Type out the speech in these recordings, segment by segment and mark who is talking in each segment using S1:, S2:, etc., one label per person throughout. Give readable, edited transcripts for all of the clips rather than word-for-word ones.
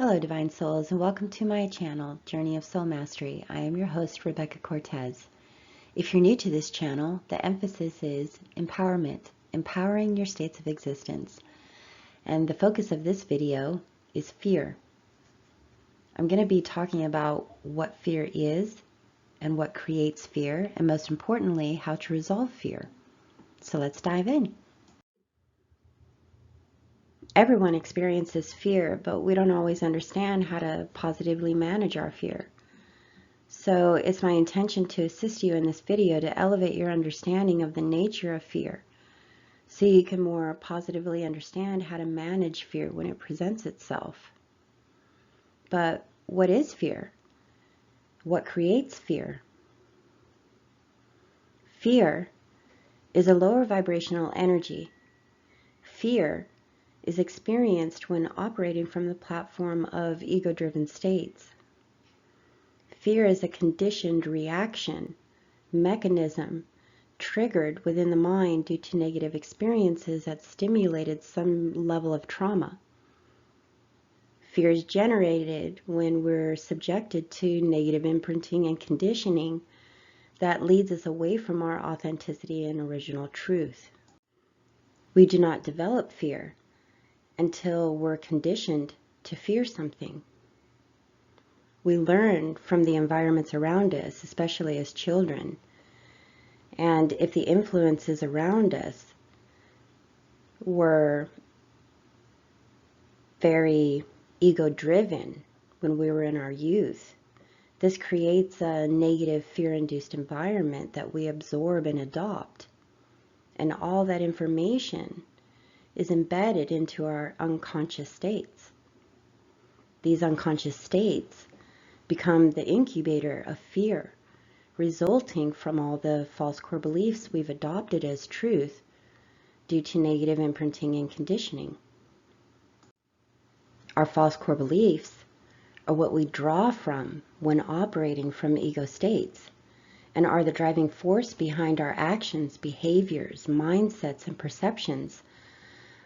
S1: Hello, Divine Souls, and welcome to my channel, Journey of Soul Mastery. I am your host, Rebecca Cortez. If you're new to this channel, the emphasis is empowerment, empowering your states of existence. And the focus of this video is fear. I'm going to be talking about what fear is and what creates fear, and most importantly, how to resolve fear. So let's dive in. Everyone experiences fear, but we don't always understand how to positively manage our fear. So it's my intention to assist you in this video to elevate your understanding of the nature of fear, so you can more positively understand how to manage fear when it presents itself. But what is fear? What creates fear? Fear is a lower vibrational energy. Fear is experienced when operating from the platform of ego-driven states. Fear is a conditioned reaction, mechanism, triggered within the mind due to negative experiences that stimulated some level of trauma. Fear is generated when we're subjected to negative imprinting and conditioning that leads us away from our authenticity and original truth. We do not develop fear until we're conditioned to fear something. We learn from the environments around us, especially as children. And if the influences around us were very ego-driven when we were in our youth, this creates a negative fear-induced environment that we absorb and adopt. And all that information is embedded into our unconscious states. These unconscious states become the incubator of fear, resulting from all the false core beliefs we've adopted as truth due to negative imprinting and conditioning. Our false core beliefs are what we draw from when operating from ego states, and are the driving force behind our actions, behaviors, mindsets, and perceptions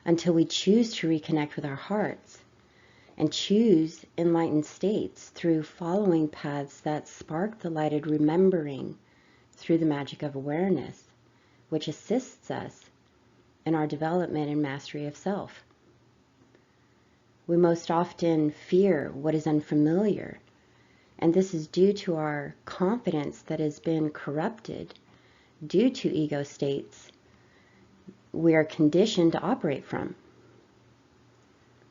S1: until we choose to reconnect with our hearts and choose enlightened states through following paths that spark the lighted remembering through the magic of awareness, which assists us in our development and mastery of self. We most often fear what is unfamiliar, and this is due to our confidence that has been corrupted due to ego states we are conditioned to operate from.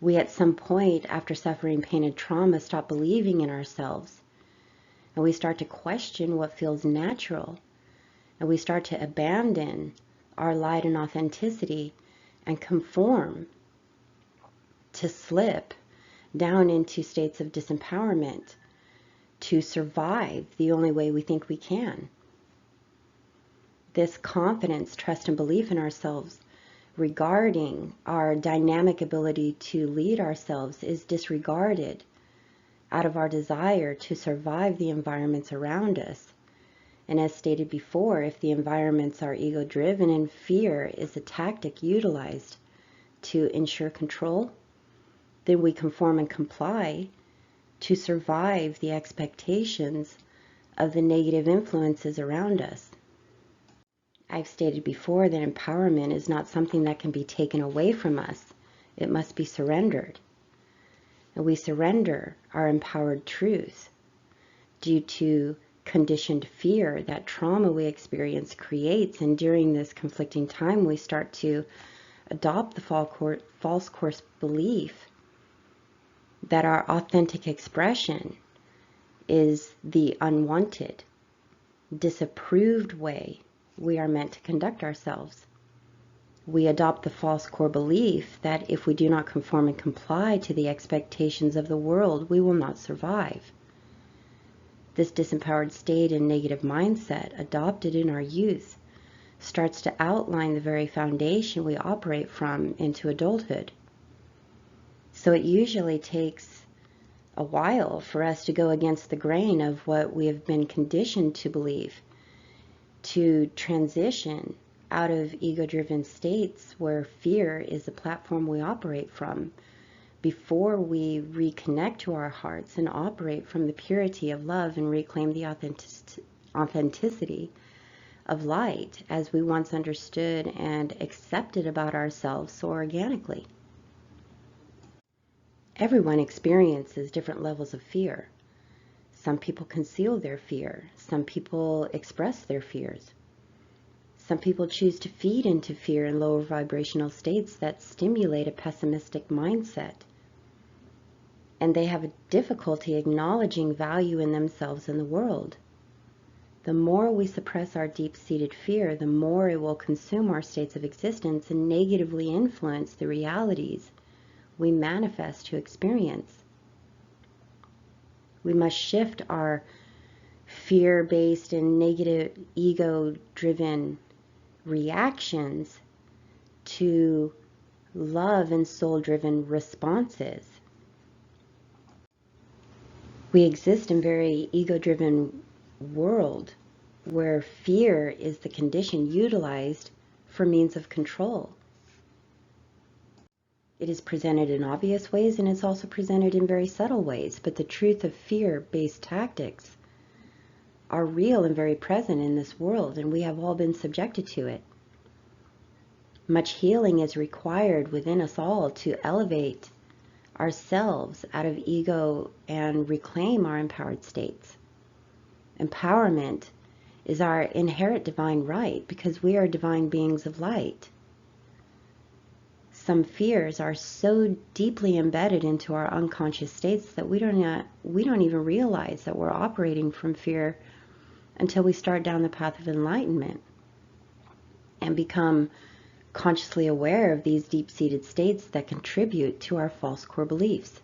S1: We at some point after suffering pain and trauma stop believing in ourselves, and we start to question what feels natural, and we start to abandon our light and authenticity and conform to slip down into states of disempowerment to survive the only way we think we can. This confidence, trust, and belief in ourselves regarding our dynamic ability to lead ourselves is disregarded out of our desire to survive the environments around us. And as stated before, if the environments are ego-driven and fear is a tactic utilized to ensure control, then we conform and comply to survive the expectations of the negative influences around us. I've stated before that empowerment is not something that can be taken away from us. It must be surrendered. And we surrender our empowered truth due to conditioned fear that trauma we experience creates. And during this conflicting time, we start to adopt the false course belief that our authentic expression is the unwanted, disapproved way we are meant to conduct ourselves. We adopt the false core belief that if we do not conform and comply to the expectations of the world, we will not survive. This disempowered state and negative mindset adopted in our youth starts to outline the very foundation we operate from into adulthood. So it usually takes a while for us to go against the grain of what we have been conditioned to believe, to transition out of ego-driven states where fear is the platform we operate from, before we reconnect to our hearts and operate from the purity of love and reclaim the authenticity of light as we once understood and accepted about ourselves so organically. Everyone experiences different levels of fear. Some people conceal their fear. Some people express their fears. Some people choose to feed into fear in lower vibrational states that stimulate a pessimistic mindset. And they have a difficulty acknowledging value in themselves and the world. The more we suppress our deep-seated fear, the more it will consume our states of existence and negatively influence the realities we manifest to experience. We must shift our fear-based and negative ego-driven reactions to love and soul-driven responses. We exist in a very ego-driven world where fear is the condition utilized for means of control. It is presented in obvious ways and it's also presented in very subtle ways, but the truth of fear-based tactics are real and very present in this world, and we have all been subjected to it. Much healing is required within us all to elevate ourselves out of ego and reclaim our empowered states. Empowerment is our inherent divine right because we are divine beings of light. Some fears are so deeply embedded into our unconscious states that we don't even realize that we're operating from fear until we start down the path of enlightenment and become consciously aware of these deep-seated states that contribute to our false core beliefs.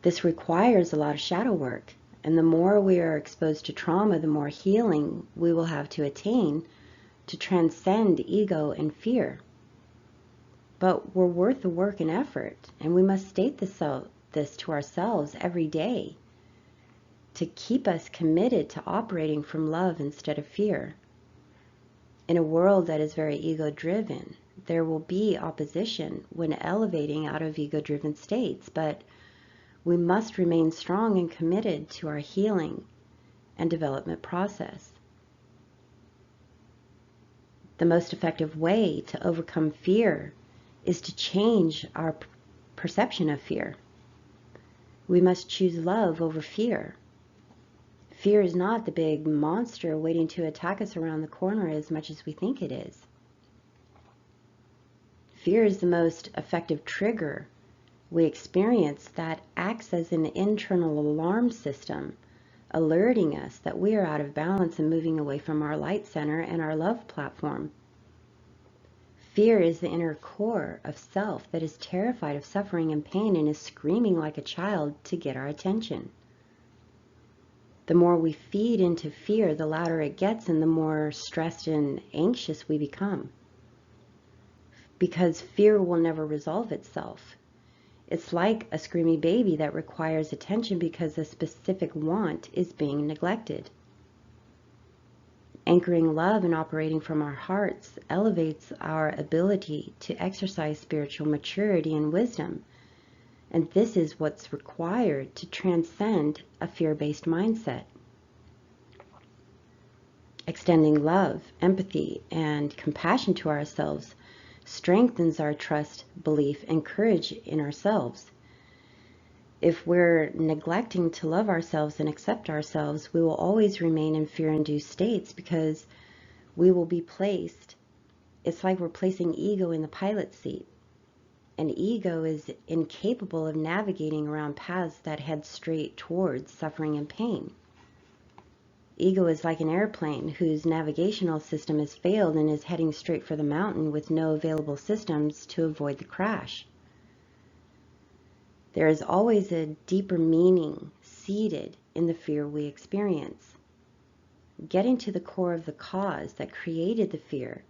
S1: This requires a lot of shadow work, and the more we are exposed to trauma, the more healing we will have to attain to transcend ego and fear. But we're worth the work and effort, and we must state this to ourselves every day to keep us committed to operating from love instead of fear. In a world that is very ego-driven, there will be opposition when elevating out of ego-driven states, but we must remain strong and committed to our healing and development process. The most effective way to overcome fear is to change our perception of fear. We must choose love over fear. Fear is not the big monster waiting to attack us around the corner as much as we think it is. Fear is the most effective trigger we experience that acts as an internal alarm system, alerting us that we are out of balance and moving away from our light center and our love platform. Fear is the inner core of self that is terrified of suffering and pain and is screaming like a child to get our attention. The more we feed into fear, the louder it gets and the more stressed and anxious we become. Because fear will never resolve itself. It's like a screaming baby that requires attention because a specific want is being neglected. Anchoring love and operating from our hearts elevates our ability to exercise spiritual maturity and wisdom. And this is what's required to transcend a fear-based mindset. Extending love, empathy, and compassion to ourselves strengthens our trust, belief, and courage in ourselves. If we're neglecting to love ourselves and accept ourselves, we will always remain in fear-induced states because we will be placed, it's like we're placing ego in the pilot seat. And ego is incapable of navigating around paths that head straight towards suffering and pain. Ego is like an airplane whose navigational system has failed and is heading straight for the mountain with no available systems to avoid the crash. There is always a deeper meaning seated in the fear we experience. Getting to the core of the cause that created the fear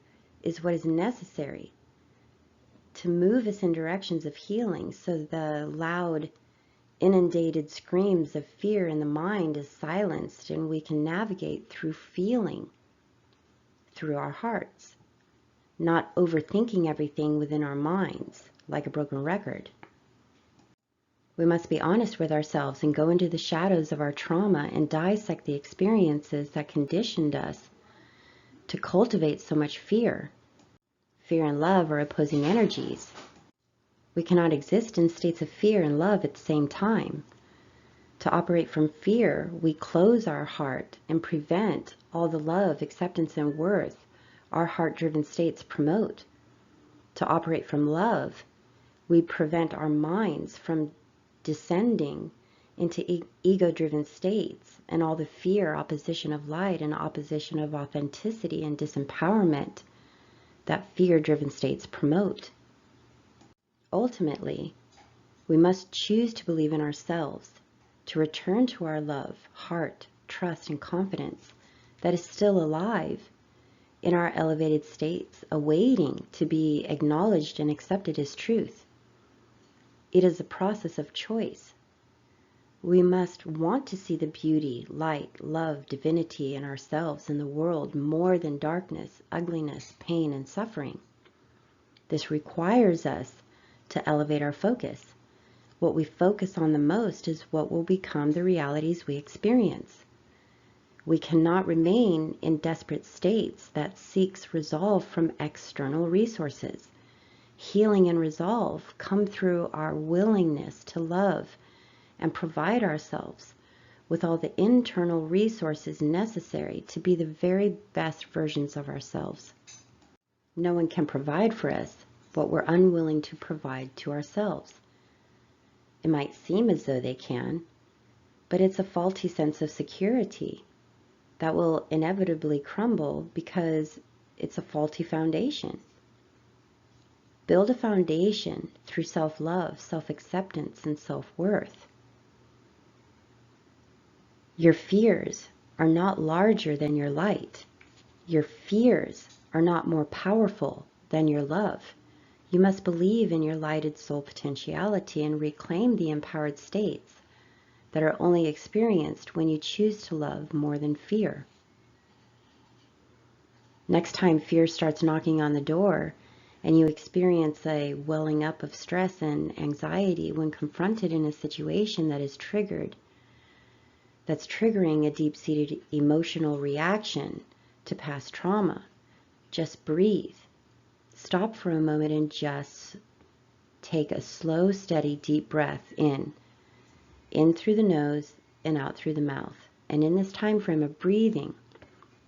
S1: is what is necessary to move us in directions of healing, so the loud, inundated screams of fear in the mind is silenced and we can navigate through feeling, through our hearts, not overthinking everything within our minds like a broken record. We must be honest with ourselves and go into the shadows of our trauma and dissect the experiences that conditioned us to cultivate so much fear. Fear and love are opposing energies. We cannot exist in states of fear and love at the same time. To operate from fear, we close our heart and prevent all the love, acceptance, and worth our heart-driven states promote. To operate from love, we prevent our minds from descending into ego-driven states and all the fear, opposition of light, and opposition of authenticity and disempowerment that fear-driven states promote. Ultimately, we must choose to believe in ourselves, to return to our love, heart, trust, and confidence that is still alive in our elevated states, awaiting to be acknowledged and accepted as truth. It is a process of choice. We must want to see the beauty, light, love, divinity in ourselves and the world more than darkness, ugliness, pain, and suffering. This requires us to elevate our focus. What we focus on the most is what will become the realities we experience. We cannot remain in desperate states that seeks resolve from external resources. Healing and resolve come through our willingness to love and provide ourselves with all the internal resources necessary to be the very best versions of ourselves. No one can provide for us what we're unwilling to provide to ourselves. It might seem as though they can, but it's a faulty sense of security that will inevitably crumble because it's a faulty foundation. Build a foundation through self-love, self-acceptance, and self-worth. Your fears are not larger than your light. Your fears are not more powerful than your love. You must believe in your lighted soul potentiality and reclaim the empowered states that are only experienced when you choose to love more than fear. Next time fear starts knocking on the door and you experience a welling up of stress and anxiety when confronted in a situation that is that's triggering a deep-seated emotional reaction to past trauma, just breathe. Stop for a moment and just take a slow, steady, deep breath in through the nose and out through the mouth. And in this time frame of breathing,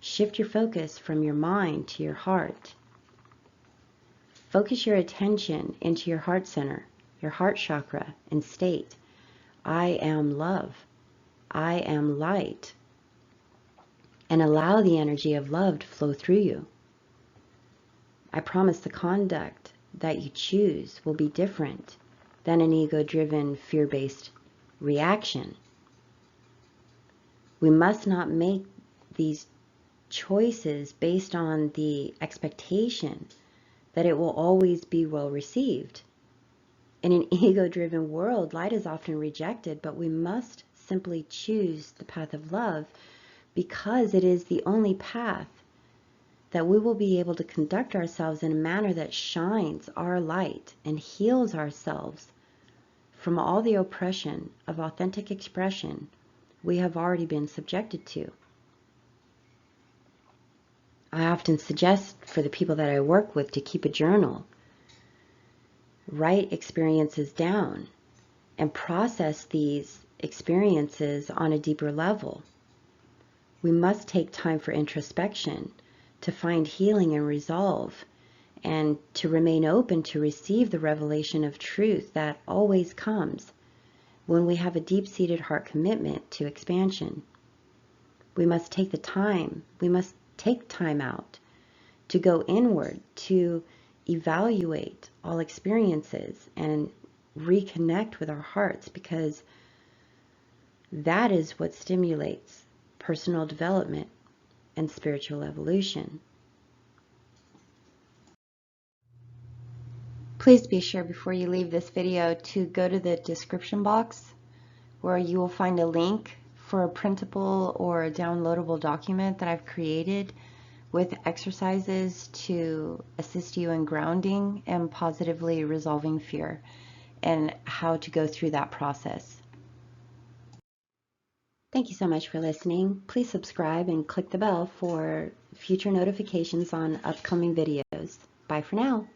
S1: shift your focus from your mind to your heart. Focus your attention into your heart center, your heart chakra, and state, I am love. I am light. And allow the energy of love to flow through you. I promise the conduct that you choose will be different than an ego-driven, fear-based reaction. We must not make these choices based on the expectation that it will always be well received. In an ego-driven world, light is often rejected, but we must simply choose the path of love because it is the only path that we will be able to conduct ourselves in a manner that shines our light and heals ourselves from all the oppression of authentic expression we have already been subjected to. I often suggest for the people that I work with to keep a journal, write experiences down, and process these experiences on a deeper level. We must take time for introspection to find healing and resolve, and to remain open to receive the revelation of truth that always comes when we have a deep-seated heart commitment to expansion. We must take time out to go inward, to evaluate all experiences and reconnect with our hearts, because that is what stimulates personal development and spiritual evolution. Please be sure before you leave this video to go to the description box where you will find a link for a printable or a downloadable document that I've created with exercises to assist you in grounding and positively resolving fear. and how to go through that process. Thank you so much for listening. Please subscribe and click the bell for future notifications on upcoming videos. Bye for now.